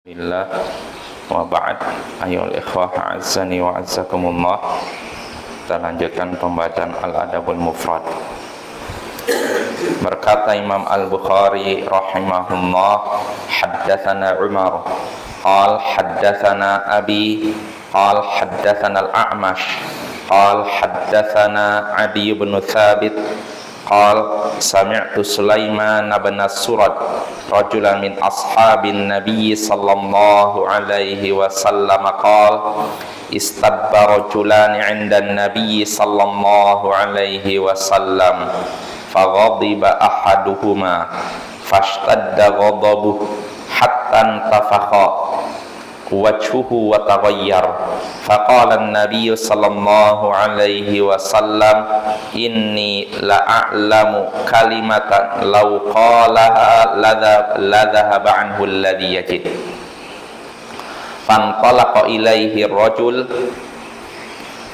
Billah wa ba'd. Ayyuhal ikhwah azzani wa azzakumullah. Kita lanjutkan pembacaan Al-Adabul Mufrad. Berkata Imam Al-Bukhari rahimahullah, haddatsana Umar qal haddatsana Abi qal haddatsana Al-A'mash qal haddatsana Adi bin Thabit qal sami'tu Sulaiman bin Surad rajulan min ashabin Nabi sallallahu alaihi wasallam qal istabba rajulan 'inda Nabi sallallahu alaihi wasallam faghadiba ahaduhuma fashtadda ghadabuhu hatta intafakha wajhuhu wa taghayyar faqala an-nabiy sallallahu alaihi wasallam inni la'alamu kalimatan law qalaha la dhahaba anhu alladhi yajid fantalaqa ilaihi ar-rajul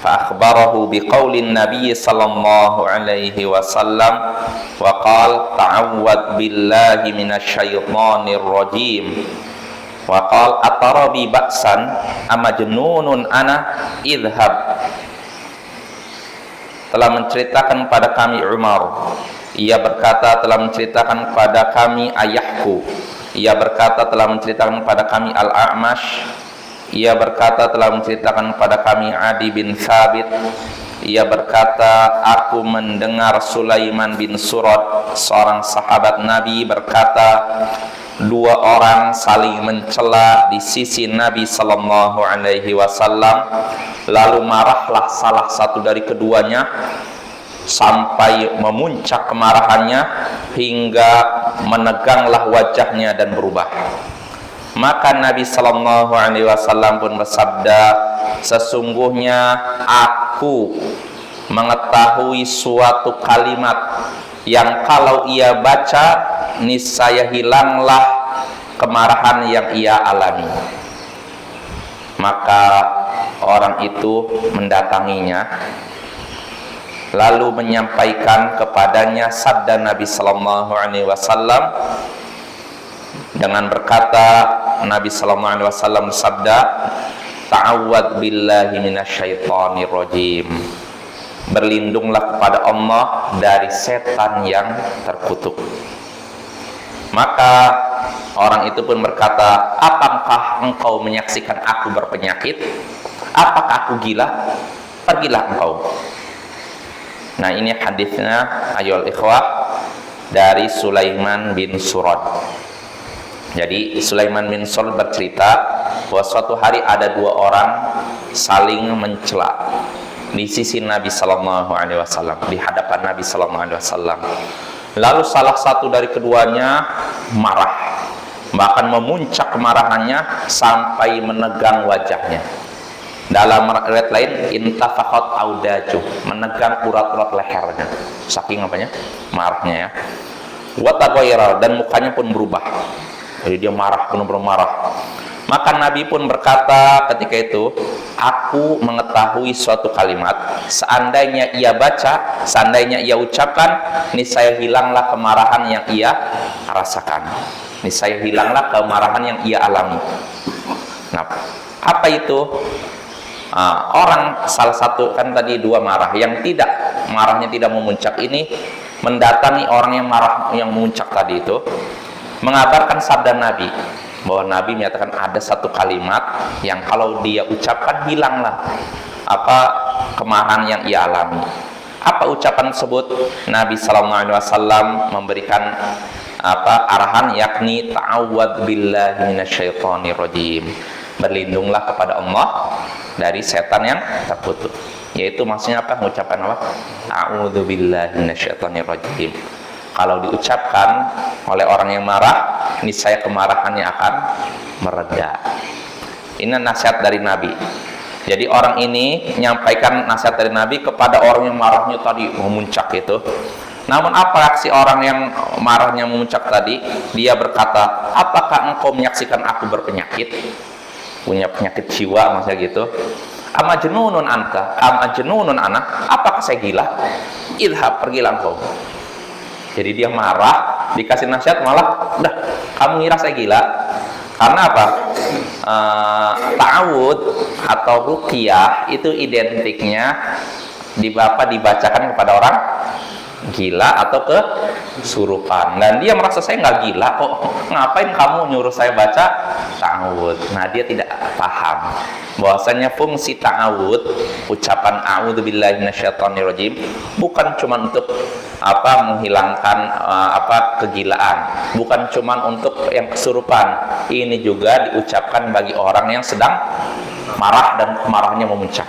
fa akhbarahu biqauli an-nabiy sallallahu alaihi wasallam wa qala ta'awwad billahi minasy syaithanir rajim wa qala atarabi ba'san amajnunun ana idhhab. Telah menceritakan pada kami Umar, ia berkata telah menceritakan pada kami ayahku, ia berkata telah menceritakan pada kami Al-A'mash, ia berkata telah menceritakan pada kami Adi bin Thabit, ia berkata aku mendengar Sulaiman bin Surad seorang sahabat Nabi berkata, dua orang saling mencela di sisi Nabi sallallahu alaihi wasallam, lalu marahlah salah satu dari keduanya sampai memuncak kemarahannya hingga meneganglah wajahnya dan berubah. Maka Nabi sallallahu alaihi wasallam pun bersabda, sesungguhnya aku mengetahui suatu kalimat yang kalau ia baca niscaya hilanglah kemarahan yang ia alami. Maka orang itu mendatanginya lalu menyampaikan kepadanya sabda Nabi sallallahu alaihi wasallam dengan berkata, Nabi sallallahu alaihi wasallam bersabda, ta'awwad billahi minasyaitonir rajim. Berlindunglah kepada Allah dari setan yang terkutuk. Maka orang itu pun berkata, apakah engkau menyaksikan aku berpenyakit? Apakah aku gila? Pergilah engkau. Nah, ini hadisnya ayyuhal ikhwah dari Sulaiman bin Surad. Jadi Sulaiman bin Surad bercerita bahwa suatu hari ada dua orang saling mencela di sisi Nabi sallallahu alaihi wasallam, di hadapan Nabi sallallahu alaihi wasallam. Lalu salah satu dari keduanya marah, bahkan memuncak kemarahannya sampai menegang wajahnya. Dalam riwayat lain, intafaqat audaju, menegang urat-urat lehernya, saking apanya? Marahnya ya. Wa taghayyara, dan mukanya pun berubah. Jadi dia marah, benar-benar marah. Maka Nabi pun berkata ketika itu, aku mengetahui suatu kalimat, seandainya ia baca, seandainya ia ucapkan, niscaya hilanglah kemarahan yang ia rasakan, niscaya hilanglah kemarahan yang ia alami. Nah, apa itu? Orang salah satu kan tadi dua marah, yang tidak marahnya tidak memuncak ini mendatangi orang yang marah yang memuncak tadi itu, mengabarkan sabda Nabi bahwa Nabi menyatakan ada satu kalimat yang kalau dia ucapkan hilanglah apa kemarahan yang ia alami. Apa ucapan tersebut? Nabi sallallahu alaihi wasallam memberikan arahan, yakni ta'awwad billahi minasyaitonir rajim. Berlindunglah kepada Allah dari setan yang terkutuk. Yaitu maksudnya apa? Mengucapkan apa? A'udzu billahi minasyaitonir rajim. Kalau diucapkan oleh orang yang marah, niscaya kemarahannya akan mereda. Ini nasihat dari Nabi. Jadi orang ini menyampaikan nasihat dari Nabi kepada orang yang marahnya tadi memuncak itu. Namun apa reaksi orang yang marahnya memuncak tadi? Dia berkata, apakah engkau menyaksikan aku berpenyakit? Punya penyakit jiwa maksudnya gitu. Amajnunun anta, amajnunun ana, apakah saya gila? Idhab, pergilah engkau. Jadi dia marah, dikasih nasihat malah, udah, kamu ngira saya gila. Karena apa? Ta'awud atau ruqyah itu identiknya dibacakan kepada orang gila atau kesurupan, dan dia merasa saya nggak gila kok, ngapain kamu nyuruh saya baca ta'awud. Nah, dia tidak paham bahwasanya fungsi ta'awud, ucapan a'udzubillahi minasyaitonirrajim, bukan cuma untuk menghilangkan kegilaan, bukan cuma untuk yang kesurupan. Ini juga diucapkan bagi orang yang sedang marah dan kemarahannya memuncak.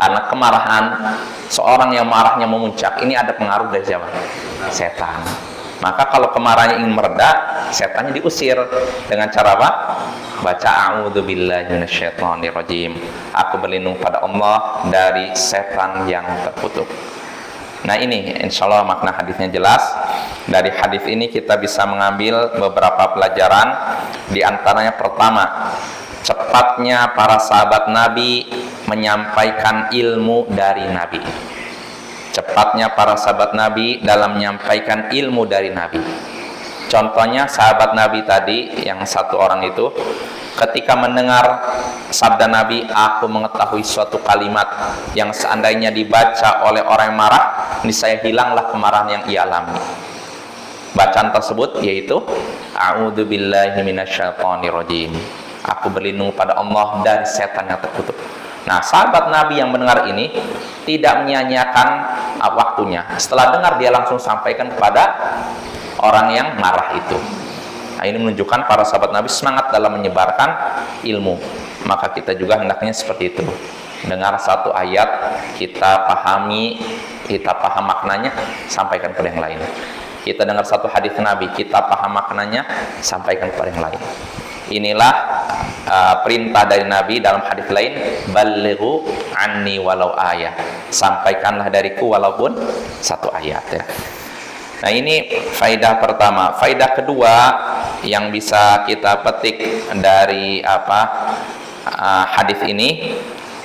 Karena kemarahan, seorang yang marahnya memuncak, ini ada pengaruh dari siapa? Setan. Maka kalau kemarahannya ingin mereda, setannya diusir dengan cara apa? Baca a'udzubillahi minasyaitonirrajim. Aku berlindung pada Allah dari setan yang terkutuk. Nah, ini insya Allah makna hadisnya jelas. Dari hadis ini kita bisa mengambil beberapa pelajaran. Di antaranya pertama, cepatnya para sahabat Nabi menyampaikan ilmu dari Nabi. Cepatnya para sahabat Nabi dalam menyampaikan ilmu dari Nabi. Contohnya sahabat Nabi tadi, yang satu orang itu, ketika mendengar sabda Nabi, aku mengetahui suatu kalimat yang seandainya dibaca oleh orang yang marah, niscaya hilanglah kemarahan yang ia alami. Bacaan tersebut yaitu a'udzubillahi minasyaitonirrajim. Aku berlindung pada Allah dari setan yang terkutuk. Nah, sahabat Nabi yang mendengar ini tidak menyia-nyiakan waktunya. Setelah dengar, dia langsung sampaikan kepada orang yang marah itu. Nah, ini menunjukkan para sahabat Nabi semangat dalam menyebarkan ilmu. Maka kita juga hendaknya seperti itu. Dengar satu ayat, kita pahami, kita paham maknanya, sampaikan kepada yang lain. Kita dengar satu hadis Nabi, kita paham maknanya, sampaikan kepada yang lain. Inilah perintah dari Nabi dalam hadis lain, balighu anni walau ayat, sampaikanlah dariku walaupun satu ayat, ya. Nah, ini faidah pertama. Faidah kedua yang bisa kita petik dari hadis ini,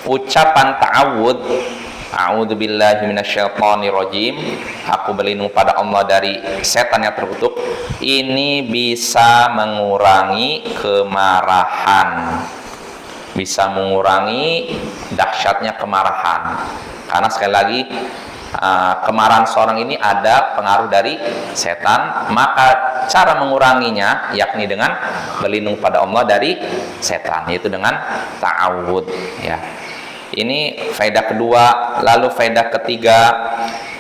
ucapan ta'awud, a'udzubillahi minasyaitonirrajim, aku berlindung pada Allah dari setan yang terkutuk, ini bisa mengurangi kemarahan, bisa mengurangi dahsyatnya kemarahan. Karena sekali lagi, kemarahan seorang ini ada pengaruh dari setan, maka cara menguranginya yakni dengan berlindung pada Allah dari setan, yaitu dengan ta'awud, ya. Ini faedah kedua. Lalu faedah ketiga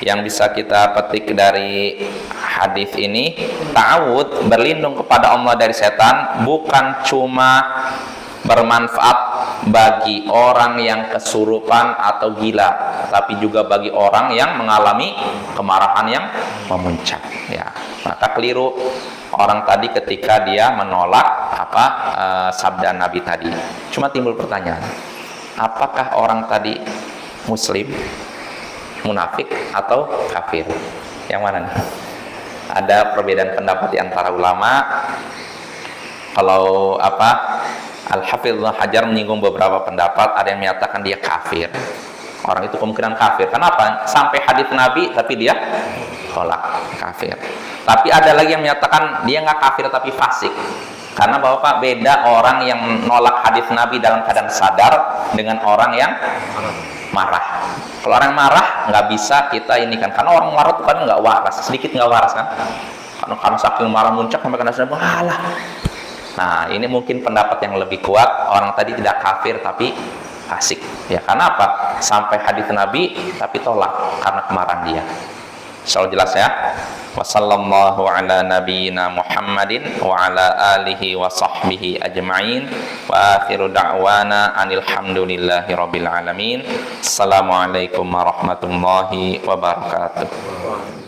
yang bisa kita petik dari hadis ini, ta'awud, berlindung kepada Allah dari setan, bukan cuma bermanfaat bagi orang yang kesurupan atau gila, tapi juga bagi orang yang mengalami kemarahan yang memuncak, ya. Maka keliru orang tadi ketika dia menolak sabda Nabi tadi. Cuma timbul pertanyaan, apakah orang tadi muslim, munafik, atau kafir? Yang mana nih? Ada perbedaan pendapat di antara ulama. Kalau Al-Hafidz Ibnu Hajar menyinggung beberapa pendapat, ada yang menyatakan dia kafir. Orang itu kemungkinan kafir. Kenapa? Sampai hadis Nabi tapi dia tolak, kafir. Tapi ada lagi yang menyatakan dia nggak kafir tapi fasik. Karena Bapak, beda orang yang nolak hadis Nabi dalam keadaan sadar dengan orang yang marah. Kalau orang marah nggak bisa kita ini kan, karena orang marah itu kan nggak waras, sedikit nggak waras kan. Karena saking marah muncak sampai kena sadar, alah. Nah, ini mungkin pendapat yang lebih kuat, orang tadi tidak kafir tapi fasik. Ya, karena apa? Sampai hadis Nabi tapi tolak karena kemarahan dia. Insyaallah jelas, ya. Wassallallahu ala nabiyyina Muhammadin wa ala alihi wa sahbihi ajma'in, wa akhiru da'wana anil hamdulillahi rabbil alamin. Assalamualaikum warahmatullahi wabarakatuh.